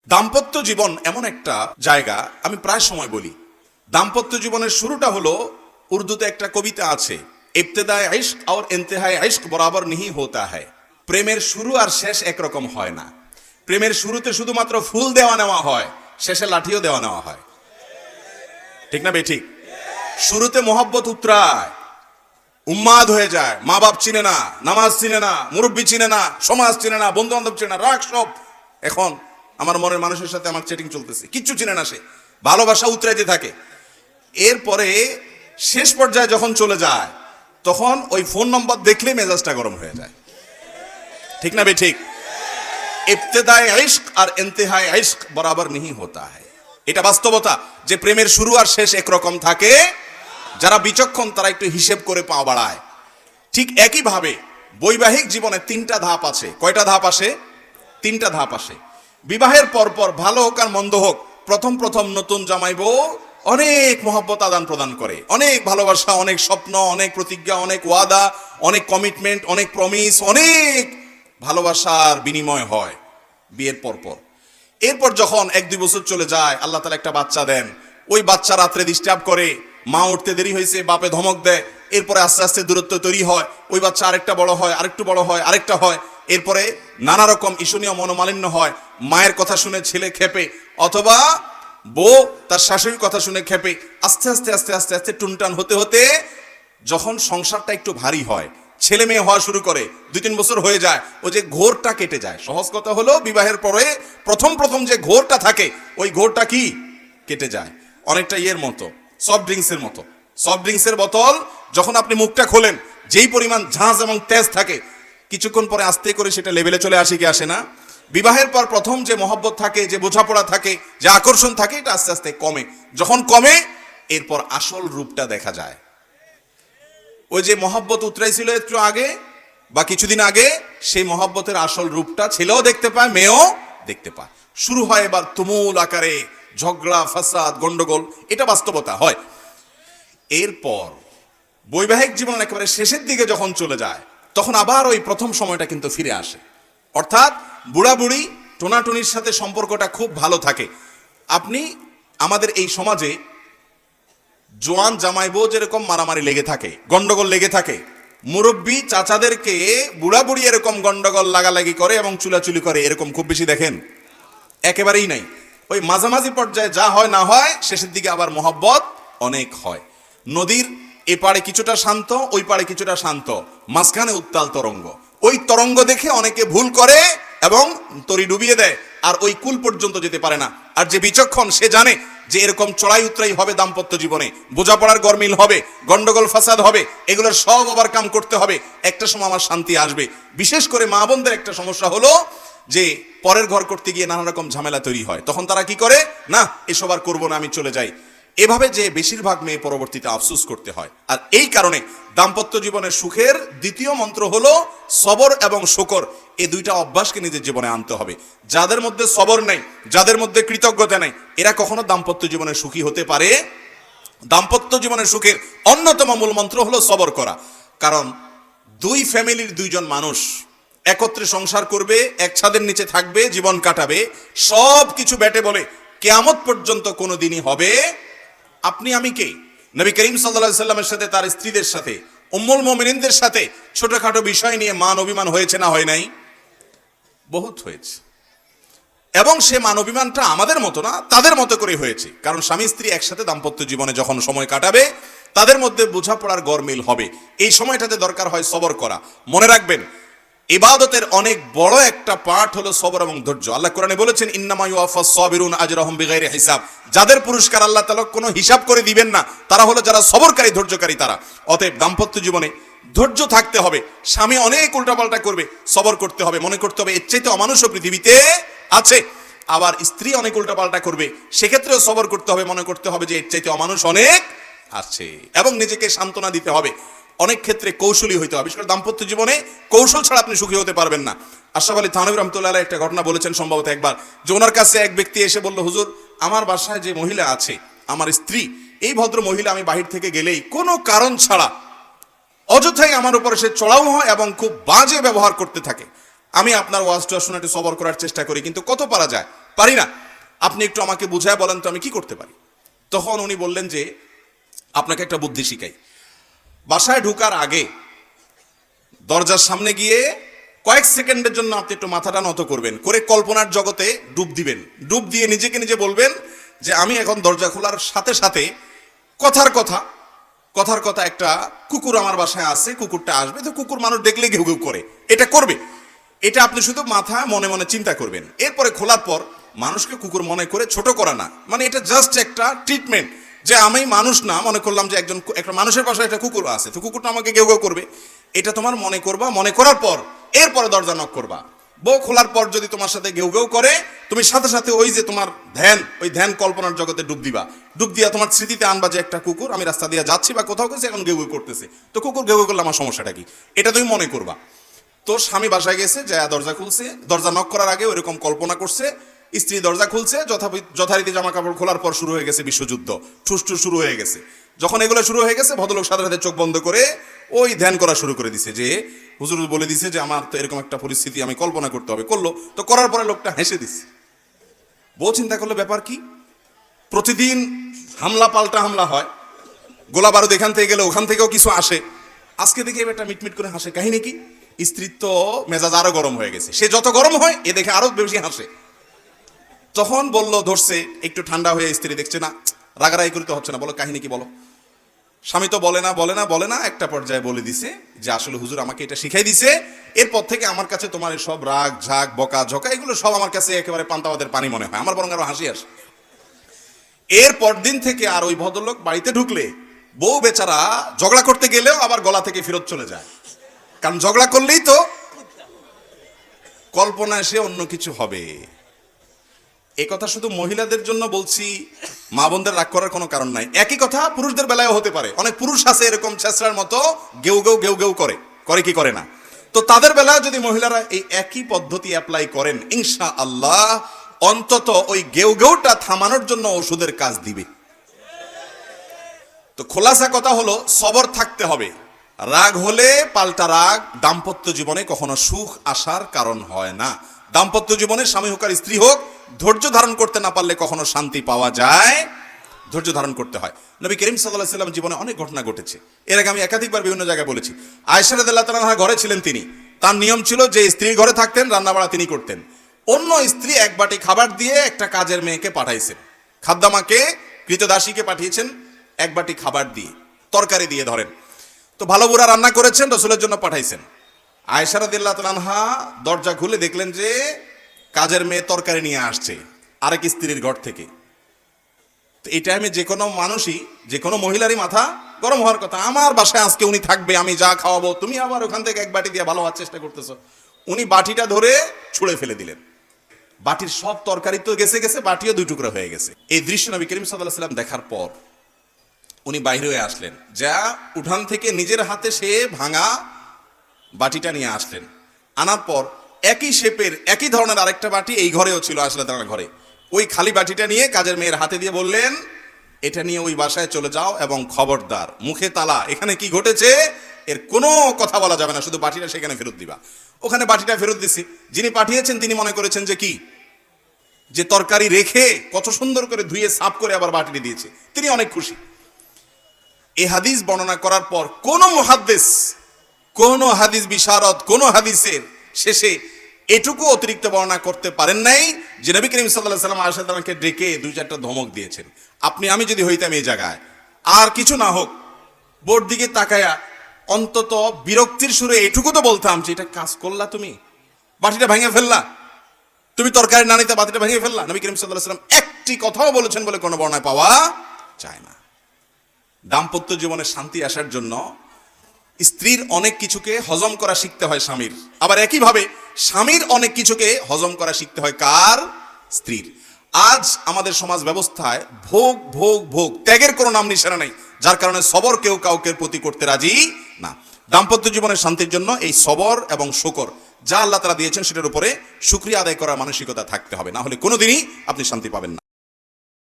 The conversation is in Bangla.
দাম্পত্য জীবন এমন একটা জায়গা, আমি প্রায় সময় বলি, দাম্পত্য জীবনের শুরুটা হলো, উর্দুতে একটা কবিতা আছে, ইবতেদায়ে ইশক আর ইন্তেহায়ে ইশক বরাবর नहीं होता है। প্রেমের শুরু আর শেষ একরকম হয় না। প্রেমের শুরুতে শুধুমাত্র ফুল দেওয়া নেওয়া হয়, শেষে লাঠিও দেওয়া নেওয়া হয়। ঠিক না বেঠিক? শুরুতে মোহব্বত উতরায়, উন্মাদ হয়ে যায়, মা বাপ চিনে না, নামাজ চিনে না, মুরব্বী চিনে না, সমাজ চিনে না, বন্ধু বান্ধব চিনে না, রাগ সব। এখন আমার মনের মানুষের সাথে আমার চ্যাটিং চলতেছে, কিচ্ছু চিনে না সে, ভালোবাসা উতরাইতে থাকে। এরপরে শেষ পর্যায়ে যখন চলে যায়, তখন ওই ফোন নম্বর দেখলে মেজাজটা গরম হয়ে যায়। ঠিক না বেঠিক? ইবতেদায়ে ইশক আর ইন্তেহায়ে ইশক বরাবর नहीं होता है। এটা বাস্তবতা যে প্রেমের শুরু আর শেষ একরকম থাকে। যারা বিচক্ষণ তারা একটু হিসেব করে পা বাড়ায়। ঠিক একইভাবে বৈবাহিক জীবনে তিনটা ধাপ আছে। কয়টা ধাপ আসে? তিনটা ধাপ আসে। বিবাহের পরপর ভালো হোক আর মন্দ হোক, প্রথম প্রথম নতুন জামাই বউ অনেক মহব্বত আদান প্রদান করে, অনেক ভালোবাসা, অনেক স্বপ্ন, অনেক প্রতিজ্ঞা, অনেক ওয়াদা, অনেক কমিটমেন্ট, অনেক প্রমিস, অনেক ভালোবাসার বিনিময় হয় বিয়ের পরপর। এরপর যখন 1-2 বছর চলে যায়, আল্লাহ তাআলা একটা বাচ্চা দেন, ওই বাচ্চা রাত্রে ডিস্টার্ব করে, মা উঠতে দেরি হয়েছে, বাপে ধমক দেয়, এরপরে আস্তে আস্তে দূরত্ব তৈরি হয়, ওই বাচ্চা আরেকটা বড় হয়, আরেকটু বড় হয়, আরেকটা হয়, এরপরে নানা রকম ঈর্ষণীয় মনোমালিন্য হয়, মায়ের কথা শুনে ছেলে খেপে, অথবা বউ তার শাশুড়ির কথা শুনে খেপে, আস্তে আস্তে আস্তে আস্তে আস্তে টুনটান হতে হতে যখন সংসারটা একটু ভারী হয়, ছেলে মেয়ে হওয়া শুরু করে, 2-3 বছর হয়ে যায়, ও যে ঘোরটা কেটে যায়। সহজ কথা হলো, বিবাহের পরে প্রথম প্রথম যে ঘোরটা থাকে, ওই ঘোরটা কি কেটে যায়। অনেকটা ইয়ের মতো, সফট ড্রিঙ্কসের মতো। সফট ড্রিঙ্কসের বোতল যখন আপনি মুখটা খোলেন, যেই পরিমাণ ঝাঁজ এবং তেজ থাকে, কিছুক্ষণ পরে আস্তে করে সেটা লেভেলে চলে আসে কি আসে না? বিবাহের পর প্রথম যে মহব্বত থাকে, যে বোঝাপড়া থাকে, যে আকর্ষণ থাকে, এটা আস্তে আস্তে কমে। যখন কমে, এরপর আসল রূপটা দেখা যায়। ওই যে মহব্বত উতরাইছিল একটু আগে বা কিছুদিন আগে, সেই মহব্বতের আসল রূপটা ছেলেও দেখতে পায়, মেয়েও দেখতে পায়। শুরু হয় এবার তুমুল আকারে ঝগড়া, ফাসাদ, গন্ডগোল, এটা বাস্তবতা হয়। এরপর বৈবাহিক জীবন একেবারে শেষের দিকে যখন চলে যায়, তখন আবার ওই প্রথম সময়টা কিন্তু ফিরে আসে। অর্থাৎ বুড়া বুড়ি টোনাটুনির সাথে সম্পর্কটা খুব ভালো থাকে। আপনি আমাদের এই সমাজে জোয়ান জামাই বউ যেরকম মারামারি লেগে থাকে, গন্ডগোল লেগে থাকে, মুরব্বী চাচাদেরকে বুড়া বুড়ি এরকম গন্ডগোল লাগালাগি করে এবং চুলাচুলি করে, এরকম খুব বেশি দেখেন? একেবারেই নাই। ওই মাঝামাঝি পর্যায়ে যা হয় না হয়, শেষের দিকে আবার মহব্বত অনেক হয়। নদীর এ পাড়ে কিছুটা শান্ত, ওই পাড়ে কিছুটা শান্ত, মাঝখানে উত্তাল তরঙ্গ। ওই তরঙ্গ দেখে অনেকে ভুল করে এবং তরি ডুবিয়ে দেয়, আর ওই কুল পর্যন্ত যেতে পারে না। আর যে বিচক্ষণ, সে জানে যে এরকম চড়াই উতরাই হবে দাম্পত্য জীবনে, বোঝাপড়ার গরমিল হবে, গন্ডগোল ফাসাদ হবে, এগুলোর সব ওভারকাম করতে হবে, একটা সময় আমার শান্তি আসবে। বিশেষ করে মা বোনদের একটা সমস্যা হলো যে পরের ঘর করতে গিয়ে নানা রকম ঝামেলা তৈরি হয়। তখন তারা কি করে, না এসব আর করবো না, আমি চলে যাই। এভাবে যে বেশিরভাগ মেয়ে পরবর্তীতে আফসোস করতে হয়। আর এই কারণে দাম্পত্য জীবনের সুখের দ্বিতীয় মন্ত্র হলো সবর এবং শুকর। এই দুইটা অভ্যাসকে নিজের জীবনে আনতে হবে। যাদের মধ্যে সবর নেই, যাদের মধ্যে কৃতজ্ঞতা নেই, এরা কখনো দাম্পত্য জীবনে সুখী হতে পারে। দাম্পত্য জীবনের সুখের অন্যতম মূল মন্ত্র হলো সবর করা। কারণ দুই ফ্যামিলির দুইজন মানুষ একত্রে সংসার করবে, এক ছাদের নিচে থাকবে, জীবন কাটাবে, সব কিছু ব্যাটে বলে কিয়ামত পর্যন্ত কোনো দিনই হবে। আপনি আমি কে? নবী করিম সাল্লাল্লাহু আলাইহি সাল্লামের সাথে, তার স্ত্রীদের সাথে, উম্মুল মুমিনিনদের সাথে ছোটখাটো বিষয় নিয়ে মান অভিমান হয়েছে না হয় নাই? বহুত হয়েছে। এবং সে মান অভিমানটা আমাদের মতো না, তাদের মতো করে হয়েছে। কারণ স্বামী স্ত্রী একসাথে দাম্পত্য জীবনে যখন সময় কাটাবে, তাদের মধ্যে বোঝাপড়ার গরমিল হবে। এই সময়টাতে দরকার হয় সবর করা। মনে রাখবেন, ইবাদতের অনেক বড় একটা পার্ট হলো সবর এবং ধৈর্য। আল্লাহ কোরআনে বলেছেন, ইন্নামা ইউওয়াফাস সাবিরুন আজরাহুম বিগাইরি হিসাব। যাদের পুরস্কার আল্লাহ তাআলা কোনো হিসাব করে দিবেন না, তারা হলো যারা সবরকারী, ধৈর্যকারী তারা। অতএব দাম্পত্য জীবনে ধৈর্য থাকতে হবে। স্বামী অনেক উল্টাপাল্টা করবে, সবর করতে হবে। মনে করতে হবে এর চাইতে অমানুষও পৃথিবীতে আছে। আবার স্ত্রী অনেক উল্টাপাল্টা করবে, সেক্ষেত্রেও সবর করতে হবে। মনে করতে হবে যে এর চাইতে অমানুষ অনেক আছে, এবং নিজেকে সান্ত্বনা দিতে হবে। অনেক ক্ষেত্রে কৌশলী হইতে হবে। বিশেষ করে দাম্পত্য জীবনে কৌশল ছাড়া আপনি সুখী হতে পারবেন না। আশরাফ আলী থানভী রাহমাতুল্লাহ আলাইহি একটা ঘটনা বলেছেন সম্ভবত একবার, যে ওনার কাছে এক ব্যক্তি এসে বলল, হুজুর, আমার বাসায় যে মহিলা আছে, আমার স্ত্রী, এই ভদ্র মহিলা আমি বাহির থেকে গেলেই কোনো কারণ ছাড়া অযথাই আমার উপরে সে চড়াও হয় এবং খুব বাজে ব্যবহার করতে থাকে। আমি আপনার ওয়াজটা শুনে একটু সবর করার চেষ্টা করি, কিন্তু কত পারা যায়? পারি না, আপনি একটু আমাকে বুঝায় বলেন তো আমি কি করতে পারি। তখন উনি বললেন যে আপনাকে একটা বুদ্ধি শিখাই, বাসায় ঢোকার আগে দরজার সামনে গিয়ে কয়েক সেকেন্ডের জন্য আপনি একটু মাথাটা নত করবেন, করে কল্পনার জগতে ডুব দিবেন। ডুব দিয়ে নিজেকে নিজে বলবেন যে আমি এখন দরজা খোলার সাথে সাথে কথার কথা একটা কুকুর আমার বাসায় আছে, কুকুরটা আসবে, তো কুকুর মানুষ দেখলে ঘেউ ঘেউ করে, এটা করবে। এটা আপনি শুধু মাথা মনে মনে চিন্তা করবেন। এরপরে খোলার পর মানুষকে কুকুর মনে করে ছোট করা না, মানে এটা জাস্ট একটা ট্রিটমেন্ট, যে আমি মানুষ না, মনে করলাম যে একটা মানুষের বাসায় একটা কুকুর আছে, তো কুকুরটা আমাকে ঘেউ ঘেউ করবে, এটা তোমার মনে করবা। মনে করার পর এরপরে দরজা নক করবা। বউ খোলার পর যদি তোমার সাথে ঘেউ ঘেউ করে, তুমি সাথে সাথে ওই যে তোমার ধ্যান, ওই ধ্যান কল্পনার জগতে ডুব দিবা। ডুব দিয়া তোমার স্মৃতিতে আনবা যে একটা কুকুর আমি রাস্তা দিয়ে যাচ্ছি বা কোথাও গেছে, এখন ঘেউ ঘেউ করতেছে, তো কুকুর ঘেউ ঘেউ করলে আমার সমস্যাটা কি, এটা তুমি মনে করবা। তো স্বামী বাসায় গেছে, যা দরজা খুলছে, দরজা নক করার আগে ওইরকম কল্পনা করছে, স্ত্রী দরজা খুলছে, যথারীতি জামা কাপড় খোলার পর শুরু হয়ে গেছে বিশ্বযুদ্ধ, ঠুসঠুস শুরু হয়ে গেছে। যখন এগুলো শুরু হয়ে গেছে, ভদ্রলোক সাথে সাথে চোখ বন্ধ করে ওই ধ্যান করা শুরু করে দিছে, যে হুজুর বলে দিছে যে আমার তো এরকম একটা পরিস্থিতি আমি কল্পনা করতে হবে। করলো, তো করার পরে লোকটা হেসে দিছে। বউ চিন্তা করলো ব্যাপার কি, প্রতিদিন হামলা পাল্টা হামলা হয়, গোলা বারুদ এখান থেকে গেলে ওখান থেকেও কিছু আসে, আজকে দেখে একটা মিটমিট করে হাসে, কাহিনী কি? স্ত্রীর তো মেজাজ আরো গরম হয়ে গেছে, সে যত গরম হয় এ দেখে আরো বেশি হাসে। তখন বলল, ধরছে একটু ঠান্ডা হয়ে, স্ত্রী দেখছে না রাগারাগি করতে হচ্ছে না, বলো কাহিনী কি বলো। স্বামী তো বলে না, একটা পর্যায়ে বলে দিছে যে আসলে হুজুর আমাকে এটা শিখাই দিছে, এরপর থেকে আমার কাছে তোমার সব রাগ ঝাক বকা ঝকা এগুলো সব আমার কাছে একেবারে পান্তাবাদের পানি মনে হয়, আমার বরং আরো হাসি আসে। এরপর দিন থেকে আর ওই ভদ্রলোক বাড়িতে ঢুকলে বউ বেচারা ঝগড়া করতে গেলেও আবার গলা থেকে ফেরত চলে যায়, কারণ ঝগড়া করলেই তো কল্পনায় সে অন্য কিছু হবে। এই কথা শুধু মহিলাদের জন্য বলছি, মা বোনদের রাগ করার কোনো কারণ নাই। একই কথা পুরুষদের বেলায় হতে পারে, অনেক পুরুষ আছে এরকম ছেঁচড়ার মতো গেউ গেউ করে কি করে না, তো তাদের বেলায় যদি মহিলারা এই একই পদ্ধতি অ্যাপ্লাই করেন, ইনশাআল্লাহ অন্তত ওই গেউ গেউটা থামানোর জন্য ওষুধের কাজ দিবে। তো খোলাসা কথা হলো, সবর থাকতে হবে। রাগ হলে পাল্টা রাগ দাম্পত্য জীবনে কখনো সুখ আসার কারণ হয় না। দাম্পত্য জীবনে স্বামী হোক আর স্ত্রী হোক, ধৈর্য ধারণ করতে না পারলে কখনো শান্তি পাওয়া যায়, ধৈর্য ধারণ করতে হয়। নবী করিম সাল্লাল্লাহু আলাইহি ওয়াসাল্লাম জীবনে অনেক ঘটনা ঘটেছে, এর আগে আমি একাধিকবার বিভিন্ন জায়গায় বলেছি। আয়েশা রাদিয়াল্লাহু তাআলা ঘরে ছিলেন তিনি, তার নিয়ম ছিল যে স্ত্রীর ঘরে থাকতেন, রান্না বাড়া তিনি করতেন। অন্য স্ত্রী এক বাটি খাবার দিয়ে একটা কাজের মেয়েকে পাঠাইছেন, খাদ্দামাকে কৃতদাসীকে পাঠিয়েছেন এক বাটি খাবার দিয়ে, তরকারি দিয়ে ধরেন। তো ভালো বুড়া রান্না করেছেন, রাসূলের জন্য পাঠাইছেন। আয়েশা রাদিয়াল্লাহু তাআলা আনহা দরজা খুলে দেখলেন যে কাজের মেয়ে তরকারি নিয়ে আসছে আরেক স্ত্রীর ঘর থেকে। তো এই টাইমে যে কোনো মানুষই, যে কোনো মহিলারই মাথা গরম হওয়ার কথা, আমার বাসায় আজকে উনি থাকবে, আমি যা খাওয়াবো, তুমি আবার ওখান থেকে এক বাটি দিয়ে ভালো হওয়ার চেষ্টা করতেছো। উনি বাটিটা ধরে ছুঁড়ে ফেলে দিলেন, বাটির সব তরকারি তো গেছে, বাটিও দুই টুকরা হয়ে গেছে। এই দৃশ্য নবী করিম সাল্লাল্লাহু আলাইহি ওয়াসাল্লাম দেখার পর উনি বাইরে হয়ে আসলেন, যা উঠান থেকে নিজের হাতে সে ভাঙা বাটিটা নিয়ে আসলেন। আনার পর একই শেপের একই ধরনের আরেকটা বাটি এই ঘরেও ছিল, আসলে তার ঘরে, ওই খালি বাটিটা নিয়ে কাজের মেয়ের হাতে দিয়ে বললেন, এটা নিয়ে ওই বাসায় চলে যাও এবং খবরদার মুখে তালা, এখানে কি ঘটেছে এর কোনো কথা বলা যাবে না, শুধু বাটিটা সেখানে ফেরত দিবা। ওখানে বাটিটা ফেরত দিছি, যিনি পাঠিয়েছেন তিনি মনে করেছেন যে কি, যে তরকারি রেখে কত সুন্দর করে ধুয়ে সাফ করে আবার বাটিটি দিয়েছে, তিনি অনেক খুশি। এই হাদিস বর্ণনা করার পর কোন মুহাদ্দিস, কোন হাদিস বিশারদ, কোন হাদিসের শেষে এটুকু অতিরিক্ত বর্ণনা করতে পারেন নাই যে নবী করিম সাল্লাল্লাহু আলাইহি ওয়াসাল্লাম আয়েশা রাদিয়াল্লাহু আনহাকে ডেকে দুই চারটা ধমক দিয়েছেন। আপনি আমি যদি হইতাম এই জায়গায়, আর কিছু না হোক বোর দিকে তাকায়া অন্তত বিরক্তির সুরে এটুকু তো বলতাম যে এটা কাজ করলা, তুমি বাটিটা ভেঙে ফেললা, তুমি তরকারি না নিতে বাটিটা ভেঙে ফেললা। নবী করিম সাল্লাল্লাহু আলাইহি ওয়াসাল্লাম একটি কথাও বলেছেন বলে কোনো বর্ণনা পাওয়া যায় না। দাম্পত্য জীবনে শান্তি আসার জন্য স্ত্রীর অনেক কিছুকে হজম করা শিখতে হয় স্বামীর, আবার একইভাবে স্বামীর অনেক কিছুকে হজম করা শিখতে হয় কার? স্ত্রীর। আজ আমাদের সমাজ ব্যবস্থায় ভোগ ভোগ ভোগ, ত্যাগের কোনো নাম নিশানা নাই, যার কারণে সবর কেউ কাউকে প্রতি করতে রাজি না। দাম্পত্য জীবনের শান্তির জন্য এই সবর এবং শুকর যা আল্লাহ তাআলা দিয়েছেন সেটার উপরে শুকরিয়া আদায় করার মানসিকতা থাকতে হবে, না হলে কোনোদিনই আপনি শান্তি পাবেন না।